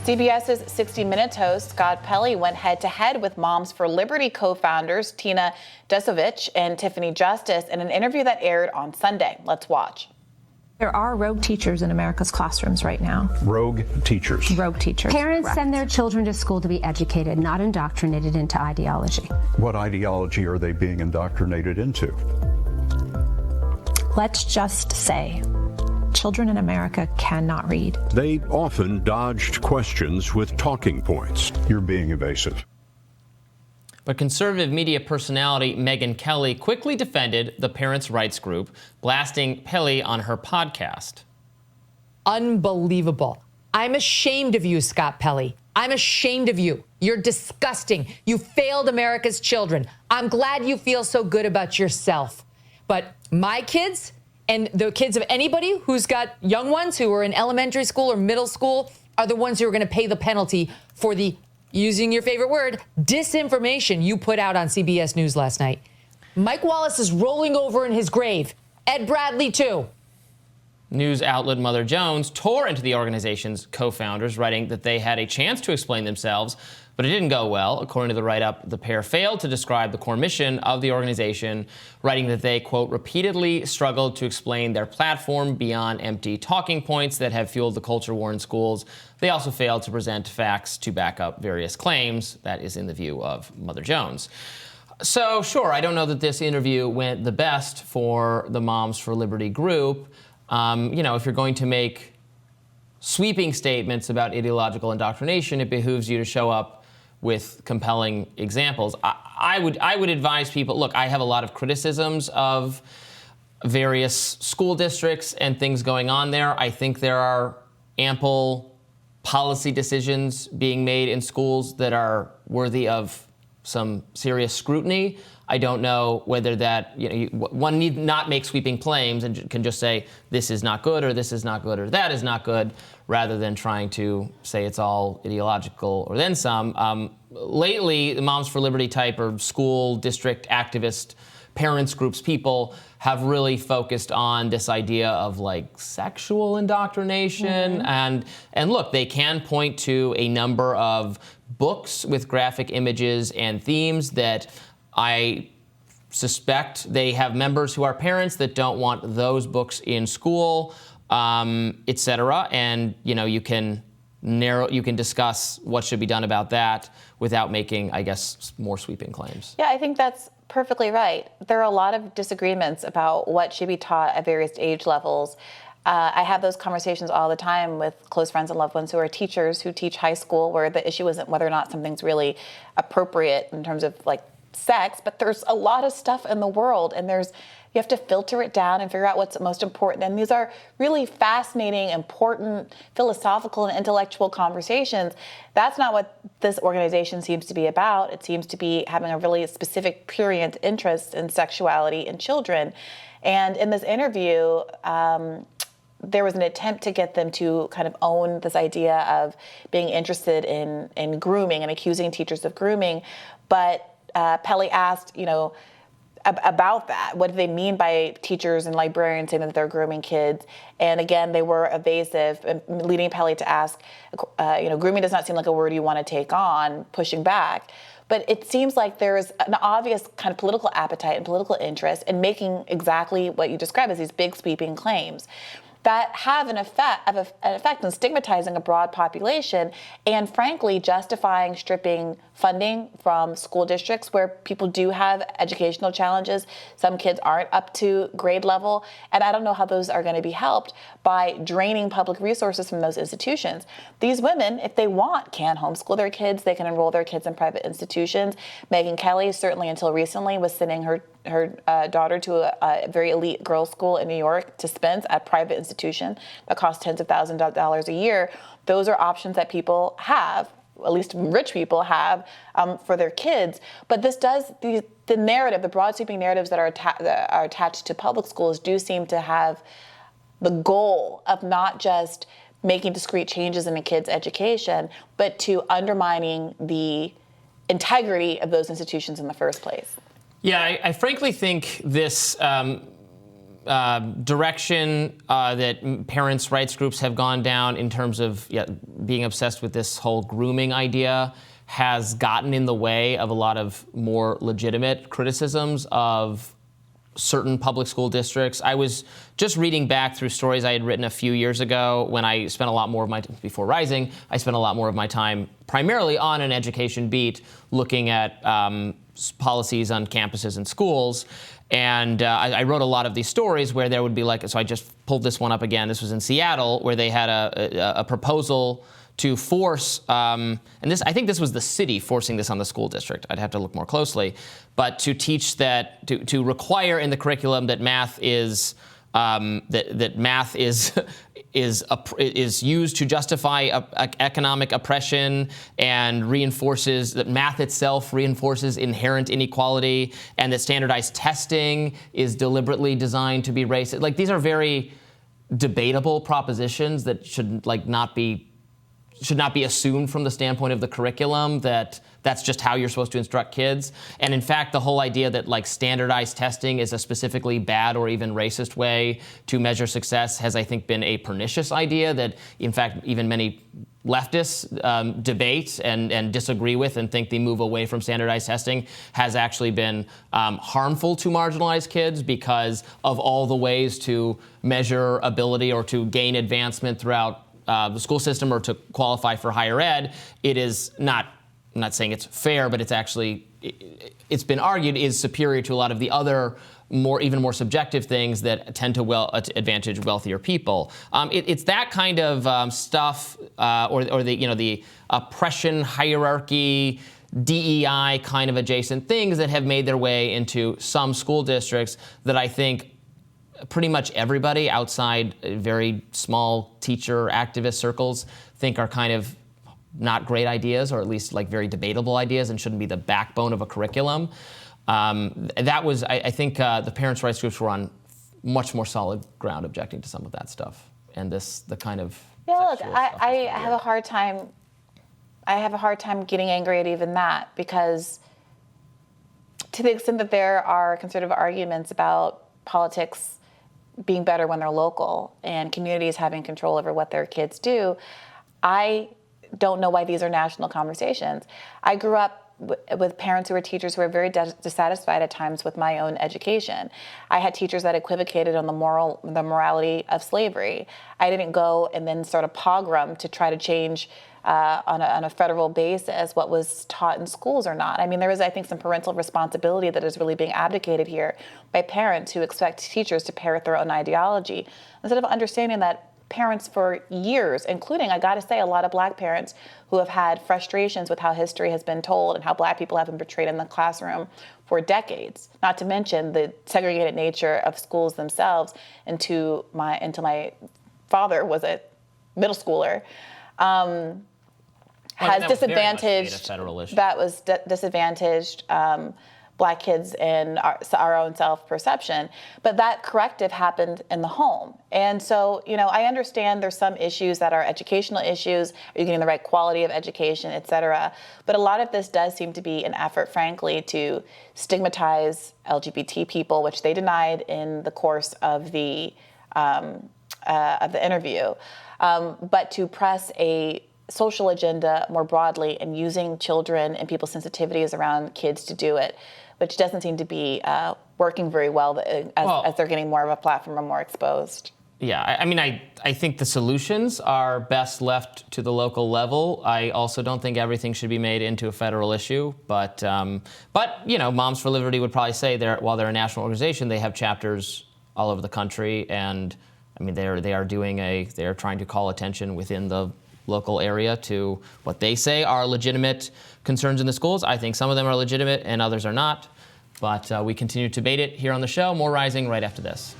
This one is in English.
CBS's 60 Minutes host Scott Pelley went head-to-head with Moms for Liberty co-founders Tina Desovich and Tiffany Justice in an interview that aired on Sunday. Let's watch. There are rogue teachers in America's classrooms right now. Rogue teachers. Rogue teachers. Parents Correct. send their children to school to be educated, not indoctrinated into ideology. What ideology are they being indoctrinated into? Let's just say children in America cannot read. They often dodged questions with talking points. You're being evasive. But conservative media personality Megyn Kelly quickly defended the parents' rights group, blasting Pelley on her podcast. Unbelievable. I'm ashamed of you, Scott Pelley. I'm ashamed of you. You're disgusting. You failed America's children. I'm glad you feel so good about yourself. But my kids and the kids of anybody who's got young ones who are in elementary school or middle school are the ones who are going to pay the penalty for the, using your favorite word, disinformation you put out on CBS News last night. Mike Wallace is rolling over in his grave. Ed Bradley, too. News outlet Mother Jones tore into the organization's co-founders, writing that they had a chance to explain themselves, but it didn't go well. According to the write-up, the pair failed to describe the core mission of the organization, writing that they, quote, repeatedly struggled to explain their platform beyond empty talking points that have fueled the culture war in schools. They also failed to present facts to back up various claims. That is in the view of Mother Jones. So, sure, I don't know that this interview went the best for the Moms for Liberty group. If you're going to make sweeping statements about ideological indoctrination, it behooves you to show up with compelling examples. I would advise people, look, I have a lot of criticisms of various school districts and things going on there. I think there are ample policy decisions being made in schools that are worthy of some serious scrutiny. I don't know whether that, one need not make sweeping claims and can just say this is not good or this is not good or that is not good, rather than trying to say it's all ideological or then some. Lately, the Moms for Liberty type or school district activist parents groups, people have really focused on this idea of like sexual indoctrination. And look, they can point to a number of books with graphic images and themes that I suspect they have members who are parents that don't want those books in school, et cetera. And, you can discuss what should be done about that without making, I guess, more sweeping claims. Yeah, I think that's perfectly right. There are a lot of disagreements about what should be taught at various age levels. I have those conversations all the time with close friends and loved ones who are teachers who teach high school, where the issue isn't whether or not something's really appropriate in terms of like sex, but there's a lot of stuff in the world, and you have to filter it down and figure out what's most important. And these are really fascinating, important, philosophical and intellectual conversations. That's not what this organization seems to be about. It seems to be having a really specific, prurient interest in sexuality in children. And in this interview, there was an attempt to get them to kind of own this idea of being interested in grooming and accusing teachers of grooming. But Pelley asked, about that. What do they mean by teachers and librarians saying that they're grooming kids? And again, they were evasive, leading Pelley to ask, grooming does not seem like a word you want to take on, pushing back. But it seems like there's an obvious kind of political appetite and political interest in making exactly what you describe as these big sweeping claims that have an effect on stigmatizing a broad population and, frankly, justifying stripping funding from school districts where people do have educational challenges. Some kids aren't up to grade level, and I don't know how those are going to be helped by draining public resources from those institutions. These women, if they want, can homeschool their kids. They can enroll their kids in private institutions. Megyn Kelly, certainly until recently, was sending her daughter to a very elite girls' school in New York to Spence, a private institution that costs tens of thousands of dollars a year. Those are options that people have, at least rich people have, for their kids. But this does, the narrative, the broad sweeping narratives that are attached to public schools do seem to have the goal of not just making discrete changes in a kid's education, but to undermining the integrity of those institutions in the first place. Yeah, I frankly think this direction that parents' rights groups have gone down in terms of being obsessed with this whole grooming idea has gotten in the way of a lot of more legitimate criticisms of certain public school districts. I was just reading back through stories I had written a few years ago when I spent a lot more of my, before Rising, I spent a lot more of my time primarily on an education beat looking at policies on campuses and schools. And I wrote a lot of these stories where there would be like, so I just pulled this one up again. This was in Seattle, where they had a proposal to force, and this, I think this was the city forcing this on the school district. I'd have to look more closely, but to teach that, to require in the curriculum that math is that math is used to justify economic oppression, and reinforces that math itself reinforces inherent inequality, and that standardized testing is deliberately designed to be racist. Like, these are very debatable propositions that should not be assumed from the standpoint of the curriculum, that that's just how you're supposed to instruct kids. And in fact, the whole idea that like standardized testing is a specifically bad or even racist way to measure success has, I think, been a pernicious idea that, in fact, even many leftists debate and disagree with and think the move away from standardized testing has actually been harmful to marginalized kids because of all the ways to measure ability or to gain advancement throughout the school system or to qualify for higher ed. It is not, I'm not saying it's fair, but it's actually, it's been argued is superior to a lot of the other even more subjective things that tend to advantage wealthier people. It's that kind of stuff, or the oppression hierarchy, DEI kind of adjacent things that have made their way into some school districts that I think pretty much everybody outside very small teacher activist circles think are kind of not great ideas, or at least like very debatable ideas, and shouldn't be the backbone of a curriculum. That was, I think, the parents' rights groups were on much more solid ground objecting to some of that stuff, and the kind of look, I have a hard time. I have a hard time getting angry at even that, because to the extent that there are conservative arguments about politics being better when they're local and communities having control over what their kids do, I don't know why these are national conversations. I grew up with parents who were teachers who were very dissatisfied at times with my own education. I had teachers that equivocated on the morality of slavery. I didn't go and then start a pogrom to try to change on a federal basis what was taught in schools or not. I mean, there is, I think, some parental responsibility that is really being abdicated here by parents who expect teachers to parrot their own ideology, instead of understanding that parents for years, including, I gotta say, a lot of Black parents who have had frustrations with how history has been told and how Black people have been portrayed in the classroom for decades, not to mention the segregated nature of schools themselves. Until my father was a middle schooler, has disadvantaged, disadvantaged Black kids in our own self-perception. But that corrective happened in the home. And so, I understand there's some issues that are educational issues. Are you getting the right quality of education, et cetera? But a lot of this does seem to be an effort, frankly, to stigmatize LGBT people, which they denied in the course of the interview, but to press a social agenda more broadly and using children and people's sensitivities around kids to do it, which doesn't seem to be working very well as they're getting more of a platform and more exposed. Yeah, I mean, I think the solutions are best left to the local level. I also don't think everything should be made into a federal issue, but Moms for Liberty would probably say while they're a national organization, they have chapters all over the country, and I mean, they are trying to call attention within the local area to what they say are legitimate concerns in the schools. I think some of them are legitimate and others are not, but we continue to debate it here on the show. More Rising right after this.